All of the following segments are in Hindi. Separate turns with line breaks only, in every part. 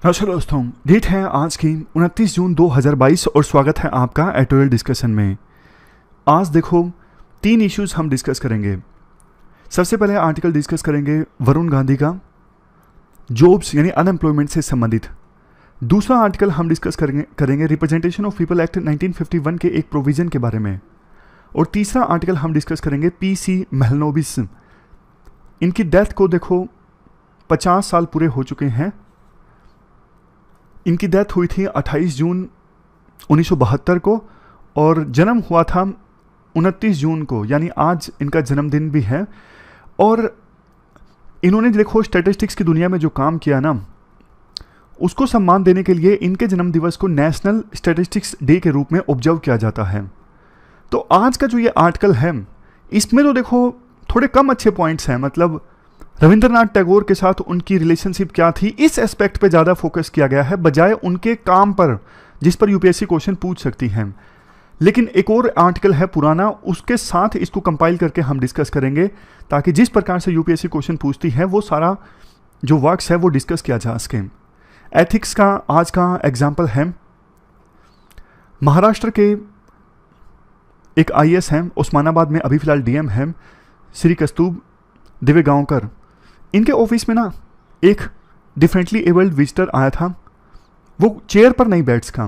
नमस्कार दोस्तों, डेट है आज की 29 जून 2022 और स्वागत है आपका एडिटोरियल डिस्कशन में। आज देखो 3 इश्यूज हम डिस्कस करेंगे। सबसे पहले आर्टिकल डिस्कस करेंगे वरुण गांधी का जॉब्स यानी अनएम्प्लॉयमेंट से संबंधित। दूसरा आर्टिकल हम डिस्कस करेंगे रिप्रेजेंटेशन ऑफ पीपल एक्ट 1951 के एक प्रोविजन के बारे में। और तीसरा आर्टिकल हम डिस्कस करेंगे पीसी महलनोबिस। इनकी डेथ को देखो 50 साल पूरे हो चुके हैं। इनकी डेथ हुई थी 28 जून 1972 को और जन्म हुआ था 29 जून को, यानी आज इनका जन्मदिन भी है। और इन्होंने देखो स्टैटिस्टिक्स की दुनिया में जो काम किया ना, उसको सम्मान देने के लिए इनके जन्म दिवस को नेशनल स्टैटिस्टिक्स डे के रूप में ऑब्जर्व किया जाता है। तो आज का जो ये आर्टिकल है, इसमें तो देखो थोड़े कम अच्छे पॉइंट्स हैं। मतलब रविंद्रनाथ टैगोर के साथ उनकी रिलेशनशिप क्या थी, इस एस्पेक्ट पे ज़्यादा फोकस किया गया है बजाय उनके काम पर, जिस पर यूपीएससी क्वेश्चन पूछ सकती है। लेकिन एक और आर्टिकल है पुराना, उसके साथ इसको कंपाइल करके हम डिस्कस करेंगे ताकि जिस प्रकार से यूपीएससी क्वेश्चन पूछती है वो सारा जो वर्क्स है वो डिस्कस किया जा सके। एथिक्स का आज का एग्जाम्पल है महाराष्ट्र के एक आईएएस हैं, उस्मानाबाद में अभी फिलहाल डीएम हैं, श्री कस्तूर दिवेगांवकर। इनके ऑफिस में ना एक डिफरेंटली एबल्ड विजिटर आया था। वो चेयर पर नहीं बैठ सका,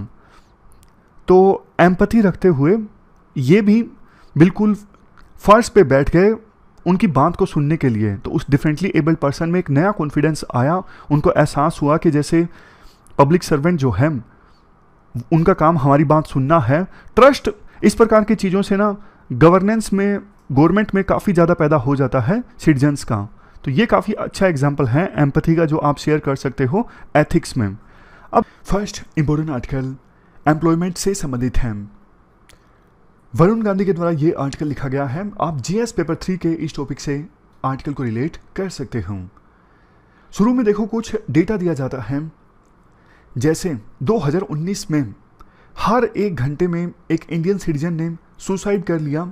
तो एम्पैथी रखते हुए ये भी बिल्कुल फर्श पे बैठ गए उनकी बात को सुनने के लिए। तो उस डिफरेंटली एबल्ड पर्सन में एक नया कॉन्फिडेंस आया। उनको एहसास हुआ कि जैसे पब्लिक सर्वेंट जो है उनका काम हमारी बात सुनना है। ट्रस्ट इस प्रकार की चीज़ों से ना गवर्नेंस में, गवर्नमेंट में काफ़ी ज़्यादा पैदा हो जाता है सिटीजन्स का। तो ये काफ़ी अच्छा एग्जाम्पल है एम्पैथी का जो आप शेयर कर सकते हो एथिक्स में। अब फर्स्ट इंपॉर्टेंट आर्टिकल एम्प्लॉयमेंट से संबंधित है। वरुण गांधी के द्वारा ये आर्टिकल लिखा गया है। आप जीएस पेपर 3 के इस टॉपिक से आर्टिकल को रिलेट कर सकते हो। शुरू में देखो कुछ डेटा दिया जाता है, जैसे 2019 में हर 1 घंटे में एक इंडियन सिटीजन ने सुसाइड कर लिया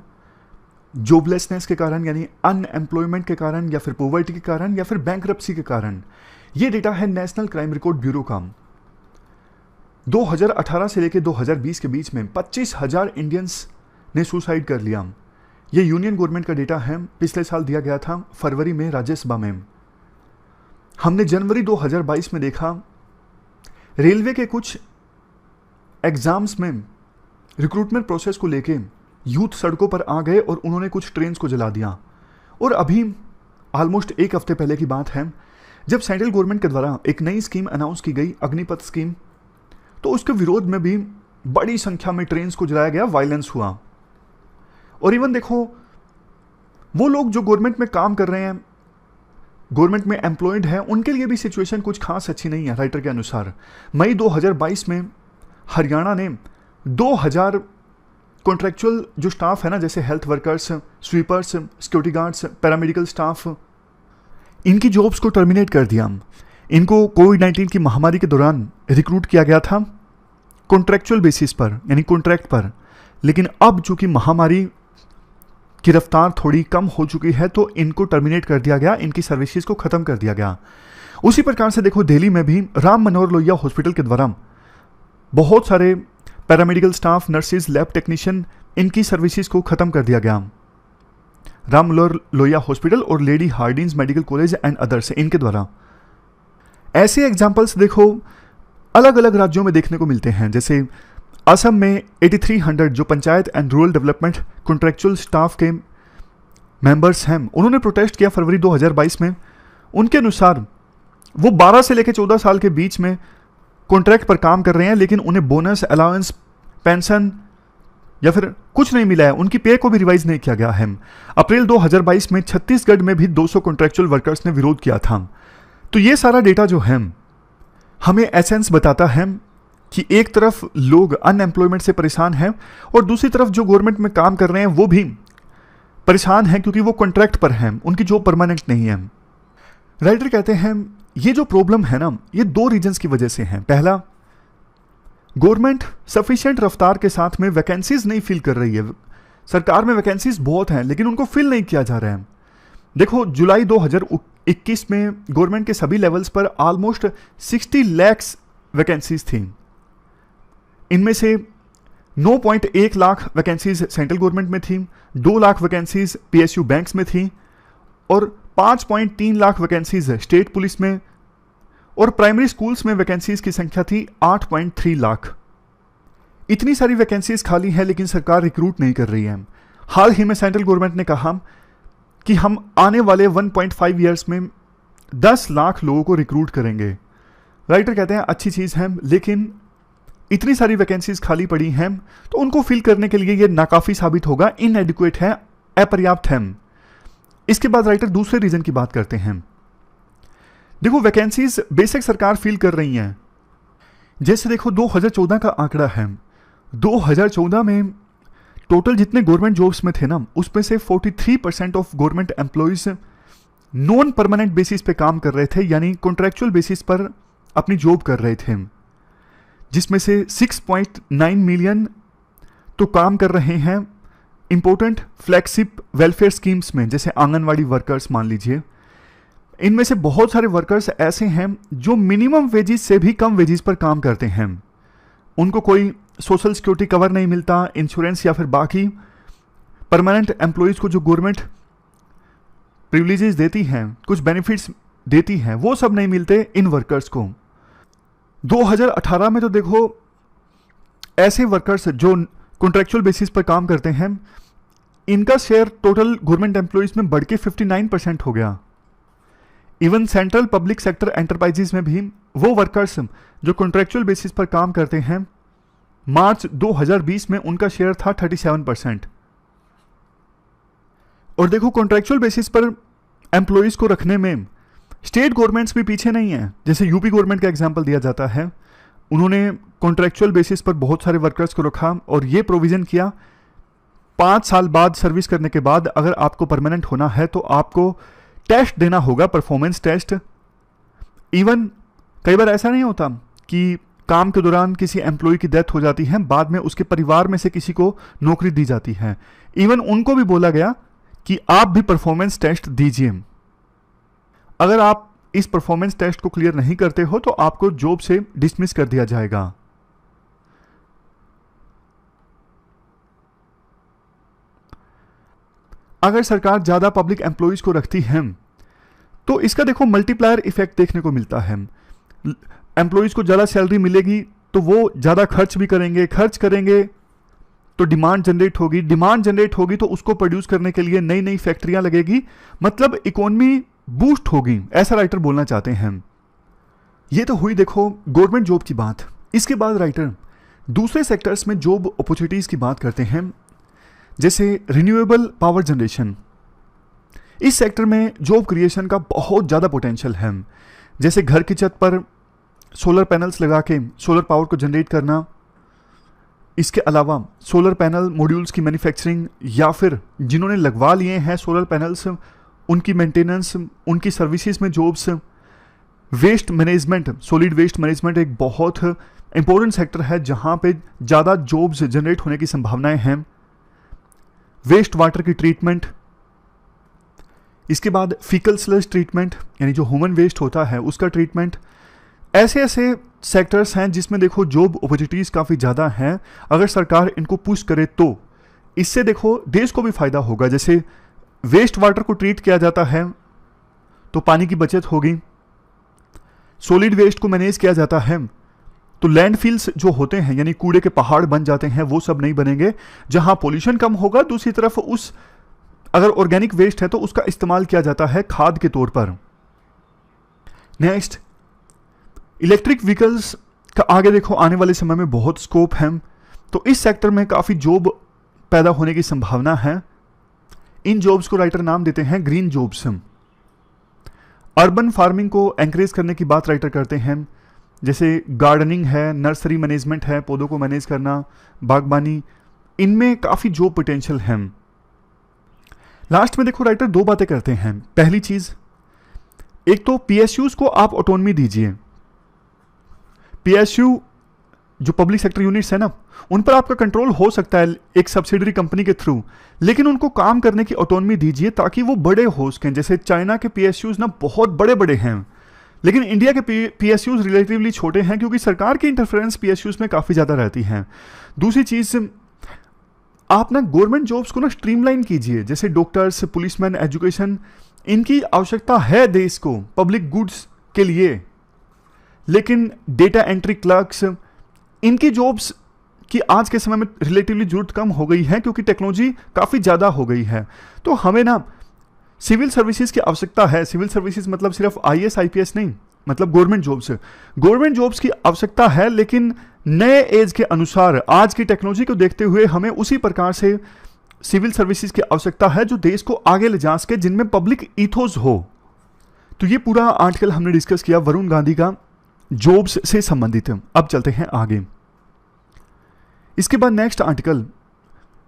जॉबलेसनेस के कारण, यानी अनएम्प्लॉयमेंट के कारण, या फिर पॉवर्टी के कारण, या फिर बैंकरप्सी के कारण। ये डेटा है नेशनल क्राइम रिकॉर्ड ब्यूरो का। 2018 से लेकर 2020 के बीच में 25,000 इंडियंस ने सुसाइड कर लिया। ये यूनियन गवर्नमेंट का डेटा है, पिछले साल दिया गया था फरवरी में राज्यसभा में। हमने जनवरी 2022 में देखा रेलवे के कुछ एग्जाम्स में रिक्रूटमेंट प्रोसेस को लेके यूथ सड़कों पर आ गए और उन्होंने कुछ ट्रेन्स को जला दिया। और अभी ऑलमोस्ट 1 हफ्ते पहले की बात है जब सेंट्रल गवर्नमेंट के द्वारा एक नई स्कीम अनाउंस की गई, अग्निपथ स्कीम, तो उसके विरोध में भी बड़ी संख्या में ट्रेन्स को जलाया गया, वायलेंस हुआ। और इवन देखो वो लोग जो गवर्नमेंट में काम कर रहे हैं, गवर्नमेंट में एम्प्लॉयड है, उनके लिए भी सिचुएशन कुछ खास अच्छी नहीं है। राइटर के अनुसार मई 2022 में हरियाणा ने 2000 कॉन्ट्रैक्चुअल जो स्टाफ है ना, जैसे health workers, sweepers, security guards, paramedical staff, इनकी जॉब्स को टर्मिनेट कर दिया। इनको कोविड-19 की महामारी के दौरान रिक्रूट किया गया था कॉन्ट्रैक्चुअल बेसिस पर, यानी कॉन्ट्रैक्ट पर। लेकिन अब चूंकि महामारी की रफ्तार थोड़ी कम हो चुकी है तो इनको टर्मिनेट कर दिया गया, इनकी सर्विसेज को ख़त्म कर दिया गया। उसी प्रकार से देखो दिल्ली में भी राम मनोहर लोहिया हॉस्पिटल के द्वारा बहुत सारे paramedical staff, nurses, lab technician, इनकी सर्विसेज को ख़त्म कर दिया गया। राम मनोहर लोहिया हॉस्पिटल और Lady Hardinge medical college and others, इनके द्वारा। ऐसे एग्जाम्पल्स देखो अलग अलग राज्यों में देखने को मिलते हैं। जैसे असम में 8300 जो panchayat and rural development contractual staff के मेंबर्स हैं, उन्होंने प्रोटेस्ट किया फरवरी 2022 में। उनके अनुसार वो 12 से लेकर 14 साल के बीच में कॉन्ट्रैक्ट पर काम कर रहे हैं, लेकिन उन्हें बोनस, अलाउंस, पेंशन या फिर कुछ नहीं मिला है। उनकी पे को भी रिवाइज नहीं किया गया है। अप्रैल 2022 में छत्तीसगढ़ में भी 200 कॉन्ट्रैक्चुअल वर्कर्स ने विरोध किया था। तो ये सारा डेटा जो है हमें एसेंस बताता है कि एक तरफ लोग अनएम्प्लॉयमेंट से परेशान हैं और दूसरी तरफ जो गवर्नमेंट में काम कर रहे हैं वो भी परेशान हैं क्योंकि वो कॉन्ट्रैक्ट पर हैं, उनकी जॉब परमानेंट नहीं है। राइटर कहते हैं ये जो प्रॉब्लम है ना, ये 2 रीजन्स की वजह से है। पहला, गवर्नमेंट सफिशिएंट रफ्तार के साथ में वैकेंसीज नहीं फिल कर रही है। सरकार में वैकेंसीज बहुत हैं लेकिन उनको फिल नहीं किया जा रहा है। देखो जुलाई 2021 में गवर्नमेंट के सभी लेवल्स पर ऑलमोस्ट 60 लैक्स वैकेंसीज थी। इनमें से 9.1 लाख वैकेंसीज सेंट्रल गवर्नमेंट में थी, 2 लाख वैकेंसीज पीएसयू बैंक्स में थी और 5.3 लाख वैकेंसीज स्टेट पुलिस में, और प्राइमरी स्कूल्स में वैकेंसीज की संख्या थी 8.3 लाख। इतनी सारी वैकेंसीज खाली है लेकिन सरकार रिक्रूट नहीं कर रही है। हाल ही में सेंट्रल गवर्नमेंट ने कहा कि हम आने वाले 1.5 ईयर्स में 10 लाख लोगों को रिक्रूट करेंगे। राइटर कहते हैं अच्छी चीज़ है, लेकिन इतनी सारी वैकेंसीज खाली पड़ी हैं तो उनको फिल करने के लिए ये नाकाफ़ी साबित होगा, इनएडिक्वेट है, अपर्याप्त है। इसके बाद राइटर दूसरे रीजन की बात करते हैं। देखो वैकेंसीज बेशक सरकार फिल कर रही हैं, जैसे देखो 2014 का आंकड़ा है, 2014 में टोटल जितने गवर्नमेंट जॉब्स में थे ना, उसमें से 43% of government employees non permanent basis पे काम कर रहे थे, यानी कॉन्ट्रैक्चुअल बेसिस पर अपनी जॉब कर रहे थे, जिसमें से 6.9 मिलियन तो काम कर रहे हैं इंपॉर्टेंट फ्लैगशिप वेलफेयर स्कीम्स में, जैसे आंगनवाड़ी वर्कर्स मान लीजिए। इनमें से बहुत सारे वर्कर्स ऐसे हैं जो मिनिमम वेजेस से भी कम वेजेस पर काम करते हैं, उनको कोई सोशल सिक्योरिटी कवर नहीं मिलता, इंश्योरेंस या फिर बाकी परमानेंट एम्प्लॉयज़ को जो गवर्नमेंट प्रिविलेजेस देती हैं, कुछ बेनिफिट्स देती हैं, वो सब नहीं मिलते इन वर्कर्स को। 2018 में तो देखो ऐसे वर्कर्स जो कॉन्ट्रैक्चुअल बेसिस पर काम करते हैं, इनका शेयर टोटल गवर्नमेंट एम्प्लॉयज़ में बढ़ के 59% हो गया। Even central public sector enterprises में भी वो वर्कर्स जो कॉन्ट्रैक्चुअल बेसिस पर काम करते हैं, मार्च 2020 में उनका शेयर था 37%। और देखो कॉन्ट्रैक्चुअल बेसिस पर एम्प्लॉयज़ को रखने में स्टेट गवर्नमेंट्स भी पीछे नहीं है। जैसे यूपी गवर्नमेंट का एग्जांपल दिया जाता है, उन्होंने कॉन्ट्रैक्चुअल बेसिस पर बहुत सारे वर्कर्स को रखा और ये प्रोविज़न किया 5 साल बाद सर्विस करने के बाद अगर आपको परमानेंट होना है तो आपको टेस्ट देना होगा, परफॉर्मेंस टेस्ट। इवन कई बार ऐसा नहीं होता कि काम के दौरान किसी एम्प्लॉय की डेथ हो जाती है, बाद में उसके परिवार में से किसी को नौकरी दी जाती है, इवन उनको भी बोला गया कि आप भी परफॉर्मेंस टेस्ट दीजिए। अगर आप इस परफॉर्मेंस टेस्ट को क्लियर नहीं करते हो तो आपको जॉब से डिसमिस कर दिया जाएगा। अगर सरकार ज्यादा पब्लिक एम्प्लॉयज को रखती है तो इसका देखो मल्टीप्लायर इफेक्ट देखने को मिलता है। एम्प्लॉयज को ज्यादा सैलरी मिलेगी तो वो ज्यादा खर्च भी करेंगे, खर्च करेंगे तो डिमांड जनरेट होगी, डिमांड जनरेट होगी तो उसको प्रोड्यूस करने के लिए नई नई फैक्ट्रियां लगेगी, मतलब इकोनॉमी बूस्ट होगी, ऐसा राइटर बोलना चाहते हैं। ये तो हुई देखो गवर्नमेंट जॉब की बात। इसके बाद राइटर दूसरे सेक्टर्स में जॉब अपॉर्चुनिटीज की बात करते हैं, जैसे रिन्यूएबल पावर जनरेशन। इस सेक्टर में जॉब क्रिएशन का बहुत ज़्यादा पोटेंशियल है, जैसे घर की छत पर सोलर पैनल्स लगा के सोलर पावर को जनरेट करना, इसके अलावा सोलर पैनल मॉड्यूल्स की मैन्युफैक्चरिंग, या फिर जिन्होंने लगवा लिए हैं सोलर पैनल्स उनकी मेंटेनेंस, उनकी सर्विसेज में jobs. Waste management, solid waste management एक बहुत इंपॉर्टेंट सेक्टर है जहां पे ज़्यादा जॉब्स जनरेट होने की संभावनाएं हैं। वेस्ट वाटर की ट्रीटमेंट, इसके बाद फीकल स्लज ट्रीटमेंट, यानी जो ह्यूमन वेस्ट होता है उसका ट्रीटमेंट। ऐसे ऐसे सेक्टर्स हैं जिसमें देखो जॉब अपॉर्चुनिटीज काफ़ी ज़्यादा हैं। अगर सरकार इनको पुश करे तो इससे देखो देश को भी फायदा होगा। जैसे वेस्ट वाटर को ट्रीट किया जाता है तो पानी की बचत होगी, सॉलिड वेस्ट को मैनेज किया जाता है तो लैंडफिल्स जो होते हैं यानी कूड़े के पहाड़ बन जाते हैं, वो सब नहीं बनेंगे, जहां पोल्यूशन कम होगा। दूसरी तरफ उस अगर ऑर्गेनिक वेस्ट है तो उसका इस्तेमाल किया जाता है खाद के तौर पर। नेक्स्ट, इलेक्ट्रिक व्हीकल्स का आगे देखो आने वाले समय में बहुत स्कोप है, तो इस सेक्टर में काफ़ी जॉब पैदा होने की संभावना है। इन जॉब्स को राइटर नाम देते हैं ग्रीन जॉब्स। अर्बन फार्मिंग को एनकरेज करने की बात राइटर करते हैं, जैसे गार्डनिंग है, नर्सरी मैनेजमेंट है, पौधों को मैनेज करना, बागबानी, इनमें काफ़ी जॉब पोटेंशियल है। लास्ट में देखो राइटर 2 बातें करते हैं। पहली चीज़, एक तो पीएसयूज को आप ऑटोनॉमी दीजिए। पीएसयू जो पब्लिक सेक्टर यूनिट्स है ना, उन पर आपका कंट्रोल हो सकता है एक सब्सिडरी कंपनी के थ्रू, लेकिन उनको काम करने की ऑटोनॉमी दीजिए ताकि वो बड़े हो सकें। जैसे चाइना के पीएसयूज ना बहुत बड़े बड़े हैं, लेकिन इंडिया के पीएसयूज रिलेटिवली छोटे हैं क्योंकि सरकार की इंटरफेरेंस पीएसयूज में काफ़ी ज़्यादा रहती है। दूसरी चीज़, आप ना गवर्नमेंट जॉब्स को ना स्ट्रीमलाइन कीजिए, जैसे डॉक्टर्स, पुलिसमैन, एजुकेशन, इनकी आवश्यकता है देश को पब्लिक गुड्स के लिए, लेकिन डेटा एंट्री क्लर्क्स, इनकी जॉब्स की आज के समय में रिलेटिवली जरूरत कम हो गई है क्योंकि टेक्नोलॉजी काफ़ी ज़्यादा हो गई है। तो हमें ना सिविल सर्विसेज की आवश्यकता है। सिविल सर्विसेज मतलब सिर्फ आईएएस आईपीएस नहीं, मतलब गवर्नमेंट जॉब्स की आवश्यकता है, लेकिन नए एज के अनुसार आज की टेक्नोलॉजी को देखते हुए हमें उसी प्रकार से सिविल सर्विसेज की आवश्यकता है जो देश को आगे ले जा सके, जिनमें पब्लिक ईथोस हो। तो ये पूरा आर्टिकल हमने डिस्कस किया वरुण गांधी का जॉब्स से संबंधित। अब चलते हैं आगे। इसके बाद next article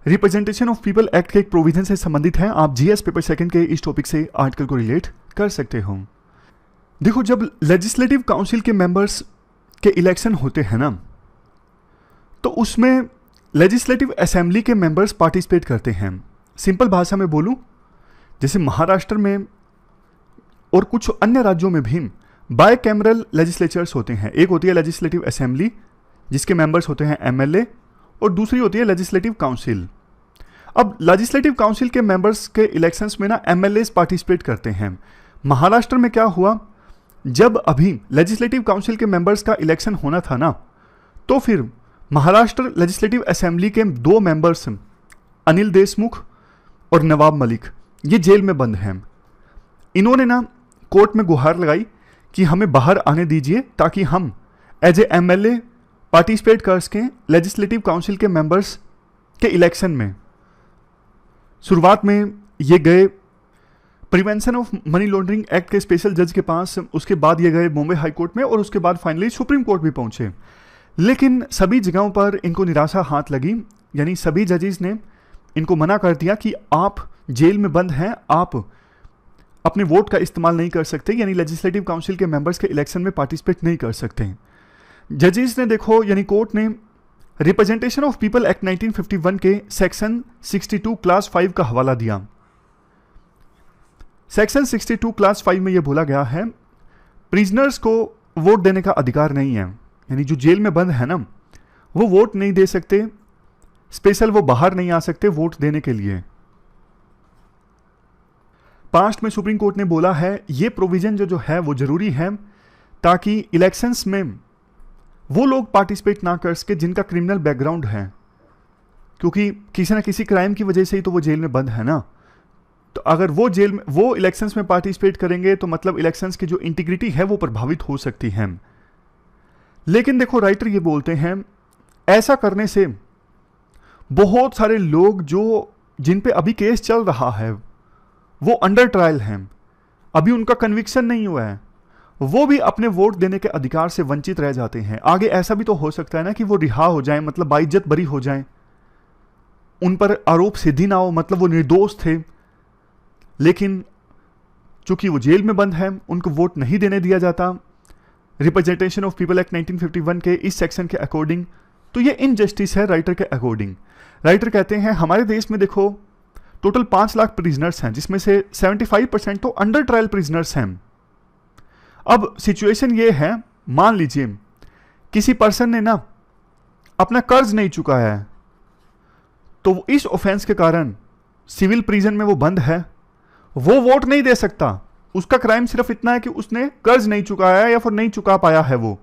representation of people act के एक प्रोविजन से संबंधित है। आप जीएस पेपर सेकंड के इस टॉपिक से आर्टिकल को रिलेट कर सकते हो। देखो, जब लेजिस्लेटिव काउंसिल के मेंबर्स के इलेक्शन होते हैं ना, तो उसमें लेजिस्लेटिव असेंबली के मेंबर्स पार्टिसिपेट करते हैं। सिंपल भाषा में बोलूं, जैसे महाराष्ट्र में और कुछ अन्य राज्यों में भी बाय कैमरल लेजिस्लेचर्स होते हैं। एक होती है लेजिस्लेटिव असेंबली जिसके मेंबर्स होते हैं एमएलए, और दूसरी होती है लेजिस्लेटिव काउंसिल। अब लेजिस्लेटिव काउंसिल के मेंबर्स के इलेक्शंस में ना एमएलएस पार्टिसिपेट करते हैं। महाराष्ट्र में क्या हुआ, जब अभी लेजिस्लेटिव काउंसिल के मेंबर्स का इलेक्शन होना था ना, तो फिर महाराष्ट्र लेजिस्लेटिव असेंबली के 2 मेंबर्स अनिल देशमुख और नवाब मलिक, ये जेल में बंद हैं। इन्होंने ना कोर्ट में गुहार लगाई कि हमें बाहर आने दीजिए ताकि हम एज ए एमएलए पार्टिसिपेट कर सकें लेजिस्लेटिव काउंसिल के मेंबर्स के इलेक्शन में। शुरुआत में ये गए prevention of money laundering act के स्पेशल जज के पास, उसके बाद ये गए बॉम्बे हाई कोर्ट में, और उसके बाद फाइनली सुप्रीम कोर्ट भी पहुंचे। लेकिन सभी जगहों पर इनको निराशा हाथ लगी, यानी सभी जजेस ने इनको मना कर दिया कि आप जेल में बंद हैं, आप अपने वोट का इस्तेमाल नहीं कर सकते, यानी लेजिस्लेटिव काउंसिल के मेंबर्स के इलेक्शन में पार्टिसिपेट नहीं कर सकते। जजेस ने देखो, यानी कोर्ट ने रिप्रेजेंटेशन ऑफ पीपल एक्ट 1951 के सेक्शन 62 क्लास 5 का हवाला दिया। सेक्शन 62 क्लास 5 में यह बोला गया है, प्रिजनर्स को वोट देने का अधिकार नहीं है, यानी जो जेल में बंद है ना, वो वोट नहीं दे सकते, स्पेशल वो बाहर नहीं आ सकते वोट देने के लिए। पास्ट में सुप्रीम कोर्ट ने बोला है ये प्रोविजन जो है वो जरूरी है ताकि इलेक्शंस में वो लोग पार्टिसिपेट ना कर सके जिनका क्रिमिनल बैकग्राउंड है, क्योंकि किसी ना किसी क्राइम की वजह से ही तो वो जेल में बंद है ना। तो अगर वो इलेक्शंस में पार्टिसिपेट करेंगे तो मतलब इलेक्शंस की जो इंटीग्रिटी है वो प्रभावित हो सकती है। लेकिन देखो, राइटर ये बोलते हैं ऐसा करने से बहुत सारे लोग जिन पे अभी केस चल रहा है, वो अंडर ट्रायल हैं, अभी उनका कन्विक्शन नहीं हुआ है, वो भी अपने वोट देने के अधिकार से वंचित रह जाते हैं। आगे ऐसा भी तो हो सकता है ना कि वो रिहा हो जाएं, मतलब बाइज्जत बरी हो जाएं, उन पर आरोप सिद्धि ना हो, मतलब वो निर्दोष थे, लेकिन चूंकि वो जेल में बंद है उनको वोट नहीं देने दिया जाता रिप्रेजेंटेशन ऑफ पीपल एक्ट 1951 के इस सेक्शन के अकॉर्डिंग। तो ये इनजस्टिस है राइटर के अकॉर्डिंग। राइटर कहते हैं हमारे देश में देखो टोटल 5 लाख प्रिजनर्स हैं, जिसमें से 75% तो अंडर ट्रायल प्रिजनर्स हैं। अब सिचुएशन ये है, मान लीजिए किसी पर्सन ने ना अपना कर्ज नहीं चुकाया है, तो इस ऑफेंस के कारण सिविल प्रिजन में वो बंद है, वो वोट नहीं दे सकता। उसका क्राइम सिर्फ इतना है कि उसने कर्ज नहीं चुकाया या फिर नहीं चुका पाया है वो।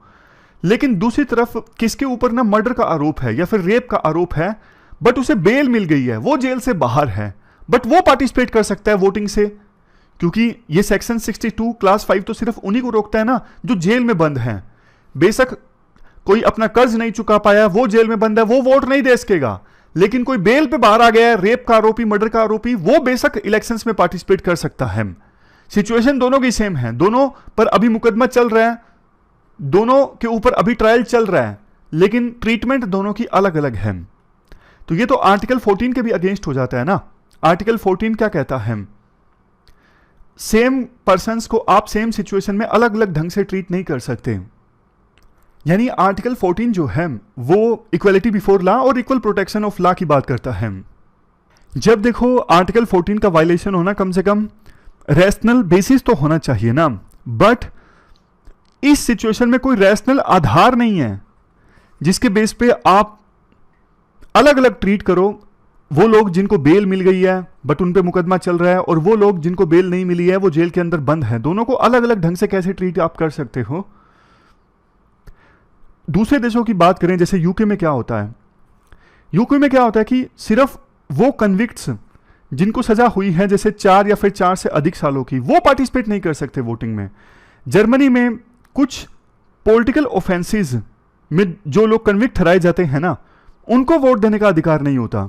लेकिन दूसरी तरफ किसके ऊपर ना मर्डर का आरोप है या फिर रेप का आरोप है, बट उसे बेल मिल गई है, वो जेल से बाहर है, बट वो पार्टिसिपेट कर सकता है वोटिंग से, क्योंकि ये सेक्शन 62 क्लास 5 तो सिर्फ उन्हीं को रोकता है ना जो जेल में बंद हैं। बेशक कोई अपना कर्ज नहीं चुका पाया, वो जेल में बंद है, वो वोट नहीं दे सकेगा, लेकिन कोई बेल पे बाहर आ गया है, रेप का आरोपी, मर्डर का आरोपी, वो बेशक इलेक्शंस में पार्टिसिपेट कर सकता है। सिचुएशन दोनों की सेम है, दोनों पर अभी मुकदमा चल रहा है, दोनों के ऊपर अभी ट्रायल चल रहा है, लेकिन ट्रीटमेंट दोनों की अलग अलग है। तो ये तो आर्टिकल 14 के भी अगेंस्ट हो जाता है ना। आर्टिकल 14 क्या कहता है, सेम पर्सन्स को आप सेम सिचुएशन में अलग अलग ढंग से ट्रीट नहीं कर सकते। यानी आर्टिकल 14 जो है वो इक्वलिटी बिफोर लॉ और इक्वल प्रोटेक्शन ऑफ लॉ की बात करता है। जब देखो आर्टिकल 14 का वायलेशन होना, कम से कम रैशनल बेसिस तो होना चाहिए ना, बट इस सिचुएशन में कोई रैशनल आधार नहीं है जिसके बेस पे आप अलग अलग ट्रीट करो। वो लोग जिनको बेल मिल गई है बट उन पे मुकदमा चल रहा है, और वो लोग जिनको बेल नहीं मिली है वो जेल के अंदर बंद है, दोनों को अलग अलग ढंग से कैसे ट्रीट आप कर सकते हो। दूसरे देशों की बात करें, जैसे यूके में क्या होता है, यूके में क्या होता है कि सिर्फ वो कन्विक्ट्स जिनको सजा हुई है जैसे 4 या फिर 4 से अधिक सालों की, वो पार्टिसिपेट नहीं कर सकते वोटिंग में। जर्मनी में कुछ पॉलिटिकल ऑफेंसेस में जो लोग कन्विक्ट ठहराए जाते हैं ना, उनको वोट देने का अधिकार नहीं होता।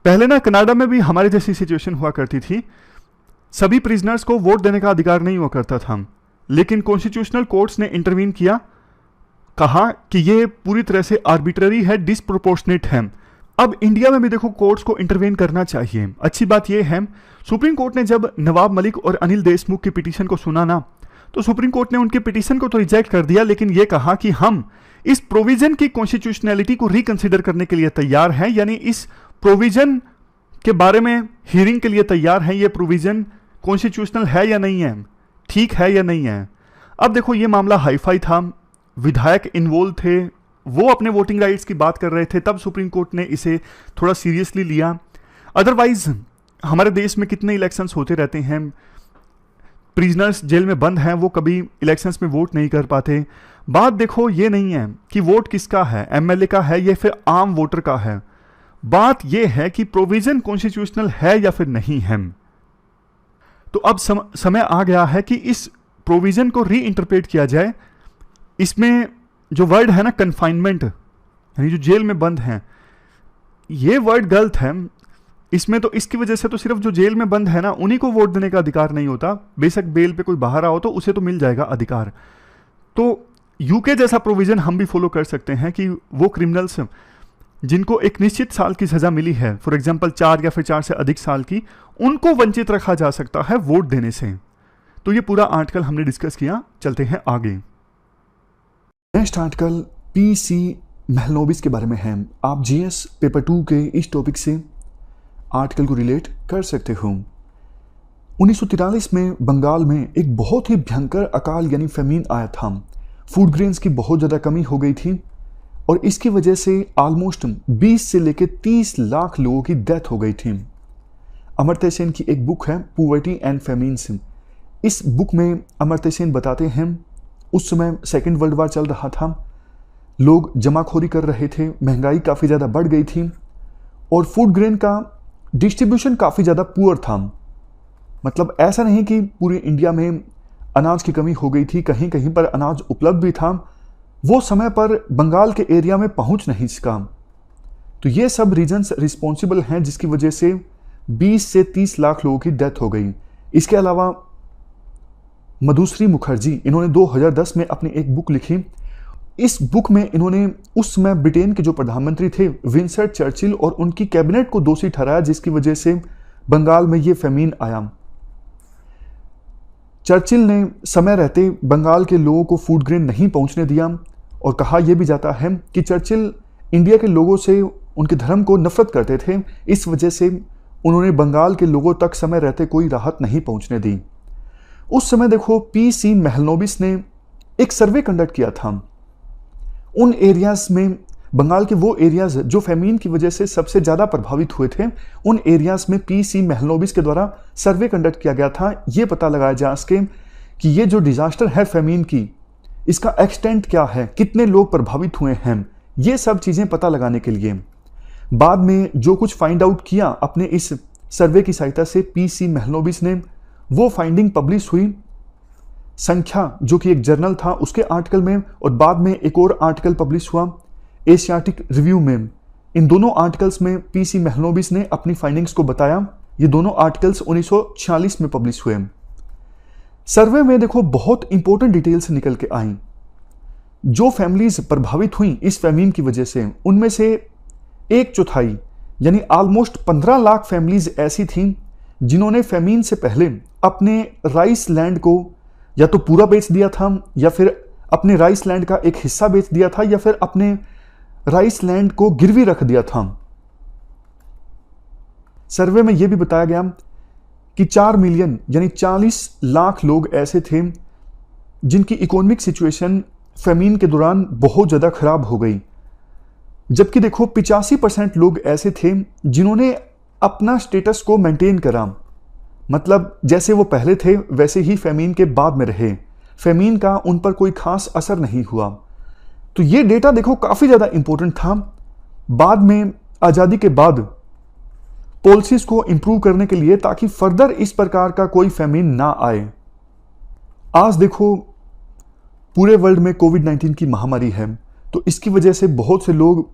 पहले ना कनाडा में भी हमारे जैसी सिचुएशन हुआ करती थी, सभी प्रिजनर्स को वोट देने का अधिकार नहीं हुआ करता था, लेकिन कॉन्स्टिट्यूशनल कोर्ट्स ने इंटरवीन किया, कहा कि ये पूरी तरह से आर्बिट्ररी है, डिसप्रोपोर्शनेट है। अब इंडिया में भी देखो कोर्ट्स को इंटरवेन करना चाहिए। अच्छी बात यह है, सुप्रीम कोर्ट ने जब नवाब मलिक और अनिल देशमुख की पिटीशन को सुना ना, तो सुप्रीम कोर्ट ने उनके पिटीशन को तो रिजेक्ट कर दिया, लेकिन यह कहा कि हम इस प्रोविजन की कॉन्स्टिट्यूशनैलिटी को रिकंसिडर करने के लिए तैयार हैं, यानी इस प्रोविजन के बारे में हियरिंग के लिए तैयार हैं, ये प्रोविजन कॉन्स्टिट्यूशनल है या नहीं है, ठीक है या नहीं है। अब देखो ये मामला हाईफाई था, विधायक इन्वॉल्व थे, वो अपने वोटिंग राइट्स की बात कर रहे थे, तब सुप्रीम कोर्ट ने इसे थोड़ा सीरियसली लिया। अदरवाइज हमारे देश में कितने इलेक्शंस होते रहते हैं, प्रिजनर्स जेल में बंद हैं, वो कभी इलेक्शंस में वोट नहीं कर पाते। बात देखो ये नहीं है कि वोट किसका है, एमएलए का है या फिर आम वोटर का है, बात यह है कि प्रोविजन कॉन्स्टिट्यूशनल है या फिर नहीं है। तो अब समय आ गया है कि इस प्रोविजन को री इंटरप्रेट किया जाए। इसमें जो वर्ड है ना कन्फाइनमेंट, यानी जो जेल में बंद हैं, ये वर्ड गलत है इसमें। तो इसकी वजह से तो सिर्फ जो जेल में बंद है ना, उन्हीं को वोट देने का अधिकार नहीं होता। बेशक बेल पे कोई बाहर आओ तो उसे तो मिल जाएगा अधिकार। तो यूके जैसा प्रोविजन हम भी फॉलो कर सकते हैं कि वो क्रिमिनल्स जिनको एक निश्चित साल की सजा मिली है, फॉर एग्जाम्पल 4 या फिर 4 से अधिक साल की, उनको वंचित रखा जा सकता है वोट देने से। तो ये पूरा आर्टिकल हमने डिस्कस किया, चलते हैं आगे। नेक्स्ट आर्टिकल पीसी महलनोबिस के बारे में है। आप जीएस पेपर 2 के इस टॉपिक से आर्टिकल को रिलेट कर सकते हो। 1943 में बंगाल में एक बहुत ही भयंकर अकाल यानी फेमीन आया था। फूड ग्रेन्स की बहुत ज़्यादा कमी हो गई थी और इसकी वजह से ऑलमोस्ट 20 से लेकर 30 लाख लोगों की डेथ हो गई थी। अमर्त्य सेन की एक बुक है पॉवर्टी एंड फेमीन्स। इस बुक में अमर्त्य सेन बताते हैं उस समय सेकेंड वर्ल्ड वार चल रहा था, लोग जमाखोरी कर रहे थे, महंगाई काफ़ी ज़्यादा बढ़ गई थी और फूड ग्रेन का डिस्ट्रीब्यूशन काफ़ी ज़्यादा पुअर था। मतलब ऐसा नहीं कि पूरे इंडिया में अनाज की कमी हो गई थी, कहीं कहीं पर अनाज उपलब्ध भी था, वो समय पर बंगाल के एरिया में पहुंच नहीं सका। तो ये सब रीजन्स रिस्पॉन्सिबल हैं जिसकी वजह से 20 से 30 लाख लोगों की डेथ हो गई। इसके अलावा मधुश्री मुखर्जी, इन्होंने 2010 में अपनी एक बुक लिखी। इस बुक में इन्होंने उस समय ब्रिटेन के जो प्रधानमंत्री थे विंस्टन चर्चिल और उनकी कैबिनेट को दोषी ठहराया, जिसकी वजह से बंगाल में ये फेमीन आया। चर्चिल ने समय रहते बंगाल के लोगों को फूड ग्रेन नहीं पहुंचने दिया और कहा यह भी जाता है कि चर्चिल इंडिया के लोगों से, उनके धर्म को नफरत करते थे, इस वजह से उन्होंने बंगाल के लोगों तक समय रहते कोई राहत नहीं पहुंचने दी। उस समय देखो पीसी महलनोबिस ने एक सर्वे कंडक्ट किया था उन एरियाज में, बंगाल के वो एरियाज जो फेमीन की वजह से सबसे ज़्यादा प्रभावित हुए थे, उन एरियाज में पीसी महलनोबिस के द्वारा सर्वे कंडक्ट किया गया था, ये पता लगाया जा सके कि ये जो डिजास्टर है फेमीन की, इसका एक्सटेंट क्या है, कितने लोग प्रभावित हुए हैं, ये सब चीज़ें पता लगाने के लिए। बाद में जो कुछ फाइंड आउट किया अपने इस सर्वे की सहायता से पीसी महलनोबिस ने, वो फाइंडिंग पब्लिश हुई संख्या, जो कि एक जर्नल था उसके आर्टिकल में, और बाद में एक और आर्टिकल पब्लिश हुआ एशियाटिक रिव्यू में। इन दोनों आर्टिकल्स में पीसी महलनोबिस ने अपनी फाइंडिंग्स को बताया। ये दोनों आर्टिकल्स 1946 में पब्लिश हुए। सर्वे में देखो बहुत इंपॉर्टेंट डिटेल्स निकल के आई। जो फैमिलीज प्रभावित हुई इस फेमीन की वजह से, उनमें से 1/4 यानी ऑलमोस्ट 15 लाख फैमिलीज ऐसी थीं जिन्होंने फेमीन से पहले अपने राइस लैंड को या तो पूरा बेच दिया था या फिर अपने राइस लैंड का एक हिस्सा बेच दिया था या फिर अपने राइस लैंड को गिरवी रख दिया था। सर्वे में यह भी बताया गया कि 4 मिलियन यानी 40 लाख लोग ऐसे थे जिनकी इकोनॉमिक सिचुएशन फेमीन के दौरान बहुत ज़्यादा खराब हो गई, जबकि देखो 85% लोग ऐसे थे जिन्होंने अपना स्टेटस को मेंटेन करा, मतलब जैसे वो पहले थे वैसे ही फेमीन के बाद में रहे, फेमीन का उन पर कोई खास असर नहीं हुआ। तो ये डेटा देखो काफ़ी ज़्यादा इंपॉर्टेंट था बाद में आज़ादी के बाद पॉलिसीज को इंप्रूव करने के लिए, ताकि फर्दर इस प्रकार का कोई फेमीन ना आए। आज देखो पूरे वर्ल्ड में कोविड-19 की महामारी है, तो इसकी वजह से बहुत से लोग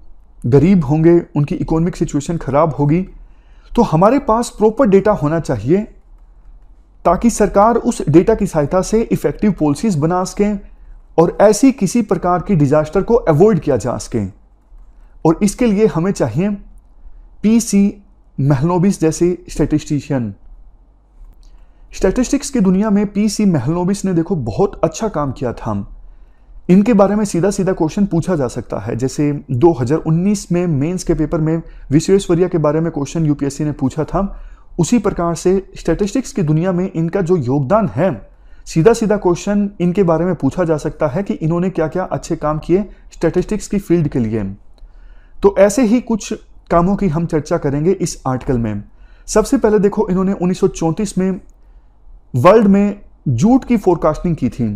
गरीब होंगे, उनकी इकोनॉमिक सिचुएशन खराब होगी। तो हमारे पास प्रॉपर डेटा होना चाहिए ताकि सरकार उस डेटा की सहायता से इफेक्टिव पॉलिसीज बना सकें और ऐसी किसी प्रकार की डिजास्टर को अवॉइड किया जा सके। और इसके लिए हमें चाहिए पीसी महलनोबिस जैसे स्टैटिस्टिशियन। स्टैटिस्टिक्स की दुनिया में पीसी महलनोबिस ने देखो बहुत अच्छा काम किया था। इनके बारे में सीधा सीधा क्वेश्चन पूछा जा सकता है, जैसे 2019 में मेंस के पेपर में विश्वेश्वरैया के बारे में क्वेश्चन यूपीएससी ने पूछा था। उसी प्रकार से स्टैटिस्टिक्स की दुनिया में इनका जो योगदान है, सीधा सीधा क्वेश्चन इनके बारे में पूछा जा सकता है कि इन्होंने क्या क्या अच्छे काम किए स्टैटिस्टिक्स की फील्ड के लिए। तो ऐसे ही कुछ कामों की हम चर्चा करेंगे इस आर्टिकल में। सबसे पहले देखो, इन्होंने 1934 में वर्ल्ड में जूट की फोरकास्टिंग की थी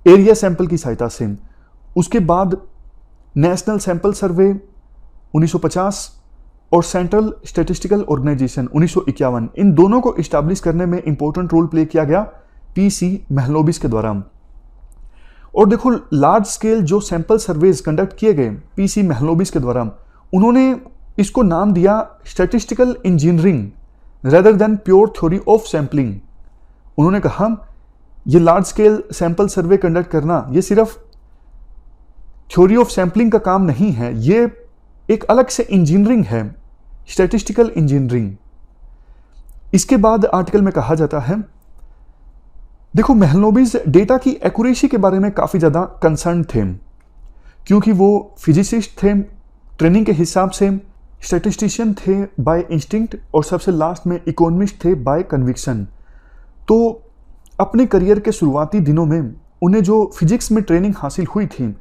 एरिया सैंपल की सहायता से। उसके बाद नेशनल सैंपल सर्वे 1950 और सेंट्रल स्टैटिस्टिकल ऑर्गेनाइजेशन 1951, इन दोनों को इस्टेब्लिश करने में इंपॉर्टेंट रोल प्ले किया गया पीसी महलनोबिस के द्वारा। और देखो लार्ज स्केल जो सैंपल सर्वेज कंडक्ट किए गए पीसी महलनोबिस के द्वारा, उन्होंने इसको नाम दिया statistical engineering rather than pure theory of sampling. उन्होंने कहा ये large scale sample survey conduct करना ये सिर्फ थ्योरी ऑफ सैंपलिंग का काम नहीं है, ये एक अलग से इंजीनियरिंग है, स्टैटिस्टिकल इंजीनियरिंग। इसके बाद आर्टिकल में कहा जाता है, देखो महलनोबिस डेटा की एक्यूरेसी के बारे में काफी ज्यादा कंसर्न थे, क्योंकि वो फिजिसिस्ट थे ट्रेनिंग के हिसाब से, स्टैटिस्टिशियन थे बाय इंस्टिंक्ट और सबसे लास्ट में इकोनॉमिस्ट थे बाय कन्विक्शन। तो अपने करियर के शुरुआती दिनों में उन्हें जो फिजिक्स में ट्रेनिंग हासिल हुई थी,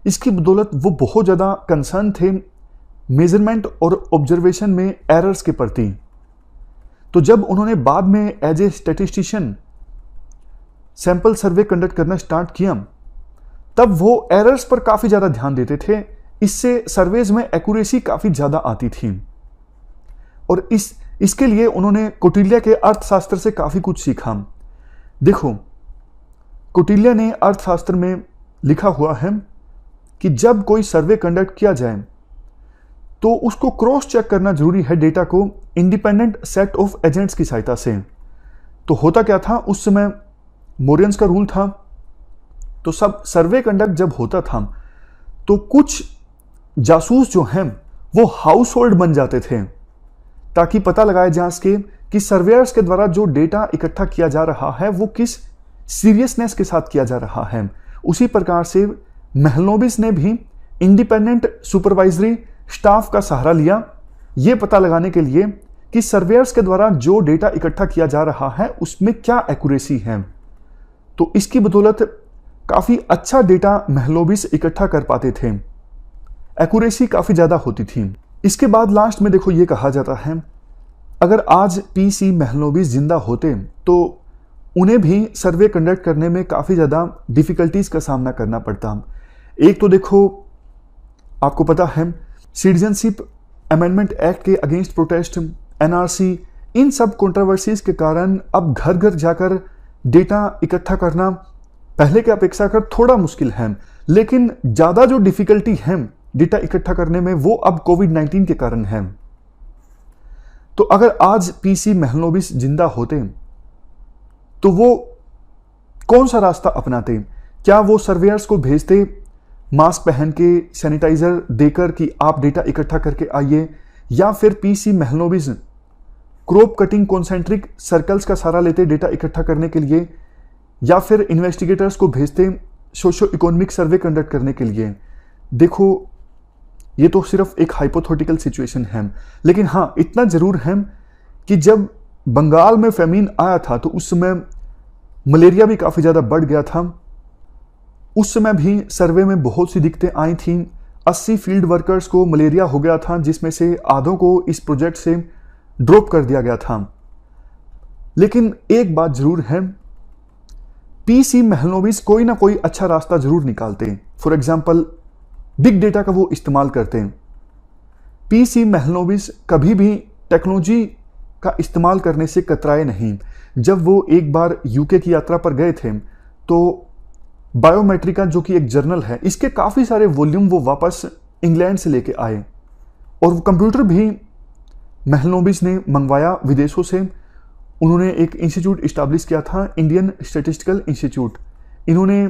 इसकी बदौलत वो बहुत ज़्यादा कंसर्न थे मेजरमेंट और ऑब्जर्वेशन में एरर्स के प्रति। तो जब उन्होंने बाद में as a statistician sample survey conduct करना स्टार्ट किया, तब वो एरर्स पर काफ़ी ज़्यादा ध्यान देते थे। इससे सर्वेज में एक्यूरेसी काफ़ी ज़्यादा आती थी। और इसके लिए उन्होंने कौटिल्य के अर्थशास्त्र से काफ़ी कुछ सीखा। देखो कौटिल्य ने अर्थशास्त्र में लिखा हुआ है कि जब कोई सर्वे कंडक्ट किया जाए तो उसको क्रॉस चेक करना जरूरी है डेटा को इंडिपेंडेंट सेट ऑफ एजेंट्स की सहायता से। तो होता क्या था, उस समय मोरियंस का रूल था, तो सब सर्वे कंडक्ट जब होता था तो कुछ जासूस जो हैं वो हाउस होल्ड बन जाते थे, ताकि पता लगाया जा सके कि सर्वेयर्स के द्वारा जो डेटा इकट्ठा किया जा रहा है वो किस सीरियसनेस के साथ किया जा रहा है। उसी प्रकार से महलनोबिस ने भी इंडिपेंडेंट सुपरवाइजरी स्टाफ का सहारा लिया, ये पता लगाने के लिए कि सर्वेयर्स के द्वारा जो डेटा इकट्ठा किया जा रहा है उसमें क्या एक्यूरेसी है। तो इसकी बदौलत काफ़ी अच्छा डेटा महलनोबिस इकट्ठा कर पाते थे, एक्यूरेसी काफ़ी ज़्यादा होती थी। इसके बाद लास्ट में देखो ये कहा जाता है, अगर आज पीसी महलनोबिस जिंदा होते तो उन्हें भी सर्वे कंडक्ट करने में काफ़ी ज़्यादा डिफ़िकल्टीज़ का सामना करना पड़ता। एक तो देखो आपको पता है सिटीजनशिप अमेंडमेंट एक्ट के अगेंस्ट प्रोटेस्ट, एनआरसी, इन सब कंट्रोवर्सीज के कारण अब घर घर जाकर डेटा इकट्ठा करना पहले के अपेक्षा कर थोड़ा मुश्किल है, लेकिन ज़्यादा जो डिफ़िकल्टी है डेटा इकट्ठा करने में वो अब कोविड-19 के कारण है। तो अगर आज पीसी महलनोबिस जिंदा होते तो वो कौन सा रास्ता अपनाते? क्या वो सर्वेयर्स को भेजते मास्क पहन के, सैनिटाइजर देकर कि आप डेटा इकट्ठा करके आइए, या फिर PC Mahalanobis crop cutting concentric circles का सहारा लेते डेटा इकट्ठा करने के लिए, या फिर इन्वेस्टिगेटर्स को भेजते सोशो इकोनॉमिक सर्वे कंडक्ट करने के लिए। देखो, ये तो सिर्फ एक हाइपोथेटिकल सिचुएशन है, लेकिन हाँ इतना जरूर है कि जब बंगाल में फेमिन आया था तो उस समय मलेरिया भी काफ़ी ज़्यादा बढ़ गया था। उस समय भी सर्वे में बहुत सी दिक्कतें आई थीं। 80 फील्ड वर्कर्स को मलेरिया हो गया था, जिसमें से आधों को इस प्रोजेक्ट से ड्रॉप कर दिया गया था। लेकिन एक बात जरूर है, पीसी महलनोबिस कोई ना कोई अच्छा रास्ता जरूर निकालते। फॉर एग्जाम्पल, बिग डेटा का वो इस्तेमाल करते हैं। पीसी महलनोबिस कभी भी टेक्नोलॉजी का इस्तेमाल करने से कतराए नहीं। जब वो एक बार यूके की यात्रा पर गए थे तो बायोमेट्रिका, जो कि एक जर्नल है, इसके काफ़ी सारे वॉल्यूम वो वापस इंग्लैंड से लेके आए, और वो कंप्यूटर भी महलनोबिस ने मंगवाया विदेशों से। उन्होंने एक इंस्टीट्यूट इस्टेब्लिश किया था, इंडियन स्टैटिस्टिकल इंस्टीट्यूट। इन्होंने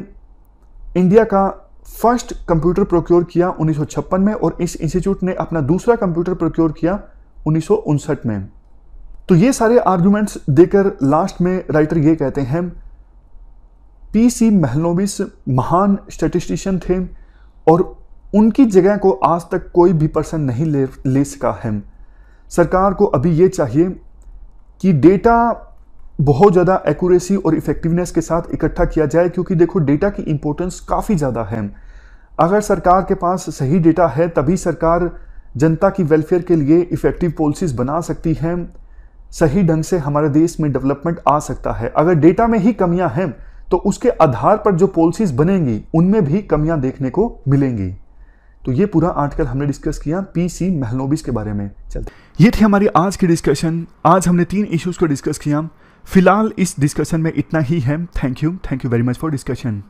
इंडिया का फर्स्ट कंप्यूटर प्रोक्योर किया 1956 में, और इस इंस्टीट्यूट ने अपना दूसरा कंप्यूटर प्रोक्योर किया 1959 में। तो ये सारे आर्गुमेंट्स देकर लास्ट में राइटर ये कहते हैं, पीसी महलनोबिस महान स्टैटिस्टिशियन थे और उनकी जगह को आज तक कोई भी पर्सन नहीं ले सका है। सरकार को अभी ये चाहिए कि डेटा बहुत ज़्यादा एक्यूरेसी और इफेक्टिवनेस के साथ इकट्ठा किया जाए, क्योंकि देखो डेटा की इंपॉर्टेंस काफ़ी ज़्यादा है। अगर सरकार के पास सही डेटा है तभी सरकार जनता की वेलफेयर के लिए इफेक्टिव पॉलिसीज बना सकती है, सही ढंग से हमारे देश में डेवलपमेंट आ सकता है। अगर डेटा में ही कमियां हैं तो उसके आधार पर जो पॉलिसीज बनेंगी उनमें भी कमियां देखने को मिलेंगी। तो ये पूरा आर्टिकल हमने डिस्कस किया पीसी महलनोबिस के बारे में। चलते, ये थी हमारी आज की डिस्कशन। आज हमने 3 इश्यूज को डिस्कस किया। फिलहाल इस डिस्कशन में इतना ही है। Thank you very much for discussion.